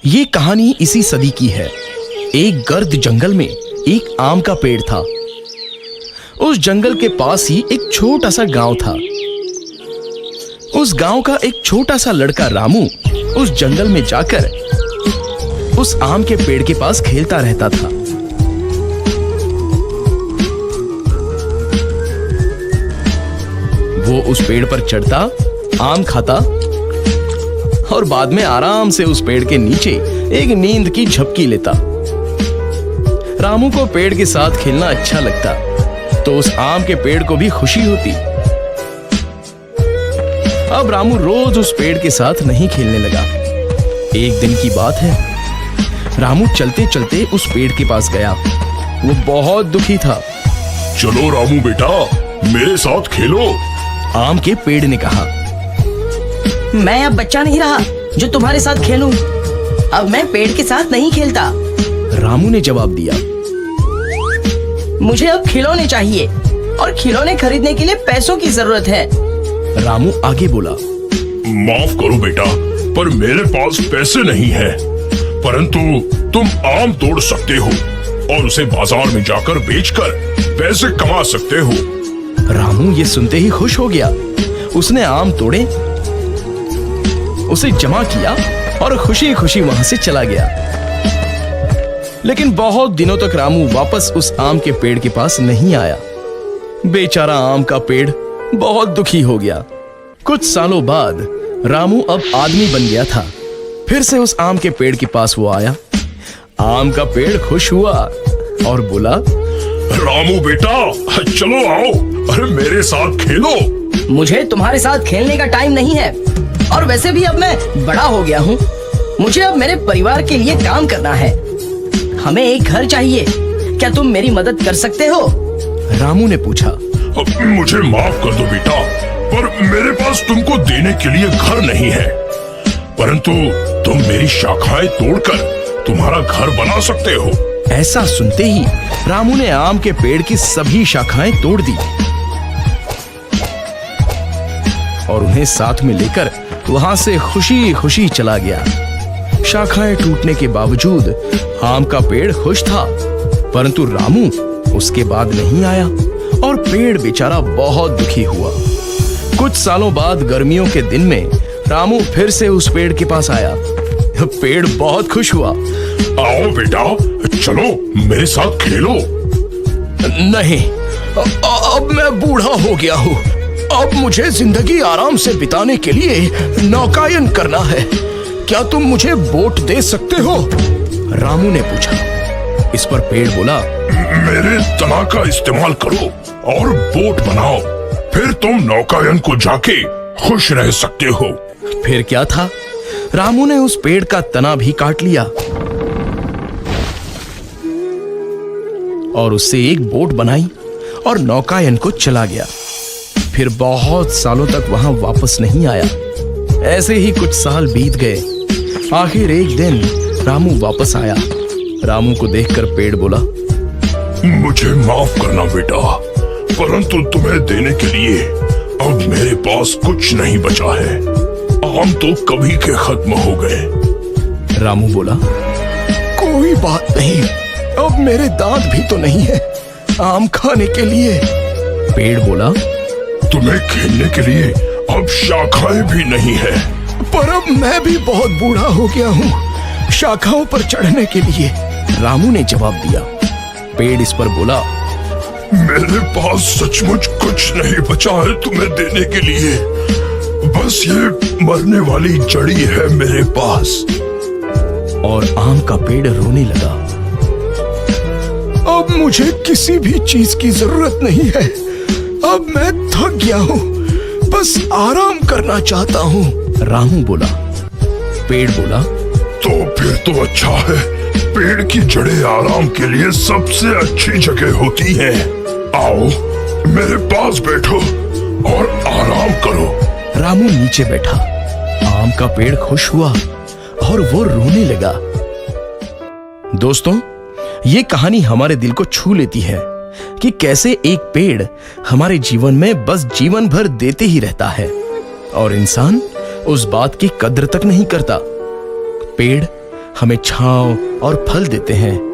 ये कहानी इसी सदी की है। एक गर्द जंगल में एक आम का पेड़ था। उस जंगल के पास ही एक छोटा सा गांव था। उस गांव का एक छोटा सा लड़का रामू उस जंगल में जाकर उस आम के पेड़ के पास खेलता रहता था। वो उस पेड़ पर चढ़ता, आम खाता और बाद में आराम से उस पेड़ के नीचे एक नींद की झपकी लेता। रामू को पेड़ के साथ खेलना अच्छा लगता, तो उस आम के पेड़ को भी खुशी होती। अब रामू रोज उस पेड़ के साथ नहीं खेलने लगा। एक दिन की बात है, रामू चलते चलते उस पेड़ के पास गया। वो बहुत दुखी था। चलो रामू बेटा, मेरे साथ खेलो। आम के पेड़ ने कहा, मैं अब बच्चा नहीं रहा जो तुम्हारे साथ खेलूं। अब मैं पेड़ के साथ नहीं खेलता। रामू ने जवाब दिया, मुझे अब खिलौने चाहिए और खिलौने खरीदने के लिए पैसों की जरूरत है। रामू आगे बोला, माफ करो बेटा, पर मेरे पास पैसे नहीं है, परंतु तुम आम तोड़ सकते हो और उसे बाजार में जाकर बेचकर पैसे कमा सकते हो। रामू ये सुनते ही खुश हो गया। उसने आम तोड़े, उसे जमा किया और खुशी खुशी वहां से चला गया। लेकिन बहुत दिनों तक रामू वापस उस आम के पेड़ के पास नहीं आया। बेचारा आम का पेड़ बहुत दुखी हो गया। कुछ सालों बाद रामू अब आदमी बन गया था। फिर से उस आम के पेड़ के पास वो आया। आम का पेड़ खुश हुआ और बोला, रामू बेटा, चलो आओ, अरे मेरे साथ खेलो। मुझे तुम्हारे साथ खेलने का टाइम नहीं है, और वैसे भी अब मैं बड़ा हो गया हूँ। मुझे अब मेरे परिवार के लिए काम करना है। हमें एक घर चाहिए, क्या तुम मेरी मदद कर सकते हो? रामू ने पूछा। मुझे माफ कर दो बेटा, पर मेरे पास तुमको देने के लिए घर नहीं है, परंतु तुम मेरी शाखाएं तोड़कर तुम्हारा घर बना सकते हो। ऐसा सुनते ही रामू ने आम के पेड़ की सभी शाखाएं तोड़ दी और उन्हें साथ में लेकर वहां से खुशी खुशी चला गया। शाखाएं टूटने के बावजूद आम का पेड़ खुश था, परंतु रामू उसके बाद नहीं आया और पेड़ बेचारा बहुत दुखी हुआ। कुछ सालों बाद गर्मियों के दिन में रामू फिर से उस पेड़ के पास आया। पेड़ बहुत खुश हुआ। आओ बेटा, चलो मेरे साथ खेलो। नहीं, अब मैं बूढ़ा हो गया हूँ। अब मुझे जिंदगी आराम से बिताने के लिए नौकायन करना है। क्या तुम मुझे बोट दे सकते हो? रामू ने पूछा। इस पर पेड़ बोला, मेरे तना का इस्तेमाल करो और बोट बनाओ, फिर तुम नौकायन को जाके खुश रह सकते हो। फिर क्या था, रामू ने उस पेड़ का तना भी काट लिया और उससे एक बोट बनाई और नौकायन को चला गया। फिर बहुत सालों तक वहां वापस नहीं आया। ऐसे ही कुछ साल बीत गए। आखिर एक दिन रामू वापस आया। रामू को देखकर पेड़ बोला, मुझे माफ करना बेटा, परंतु तुम्हें देने के लिए अब मेरे पास कुछ नहीं बचा है। आम तो कभी के खत्म हो गए। रामू बोला, कोई बात नहीं, अब मेरे दांत भी तो नहीं है आम खाने के लिए। पेड़ बोला, तुम्हें खेलने के लिए अब शाखाएं भी नहीं है। पर अब मैं भी बहुत बूढ़ा हो गया हूँ शाखाओं पर चढ़ने के लिए। रामू ने जवाब दिया। पेड़ इस पर बोला, मेरे पास सचमुच कुछ नहीं बचा है तुम्हें देने के लिए। बस ये मरने वाली जड़ी है मेरे पास। और आम का पेड़ रोने लगा। अब मुझे किसी भी चीज की जरूरत नहीं है। अब मैं थक गया हूँ, बस आराम करना चाहता हूँ। रामू बोला। पेड़ बोला, तो फिर तो अच्छा है। पेड़ की जड़ें आराम के लिए सबसे अच्छी जगह होती हैं। आओ मेरे पास बैठो और आराम करो। रामू नीचे बैठा। आम का पेड़ खुश हुआ और वो रोने लगा। दोस्तों, ये कहानी हमारे दिल को छू लेती है कि कैसे एक पेड़ हमारे जीवन में बस जीवन भर देते ही रहता है और इंसान उस बात की कद्र तक नहीं करता। पेड़ हमें छांव और फल देते हैं।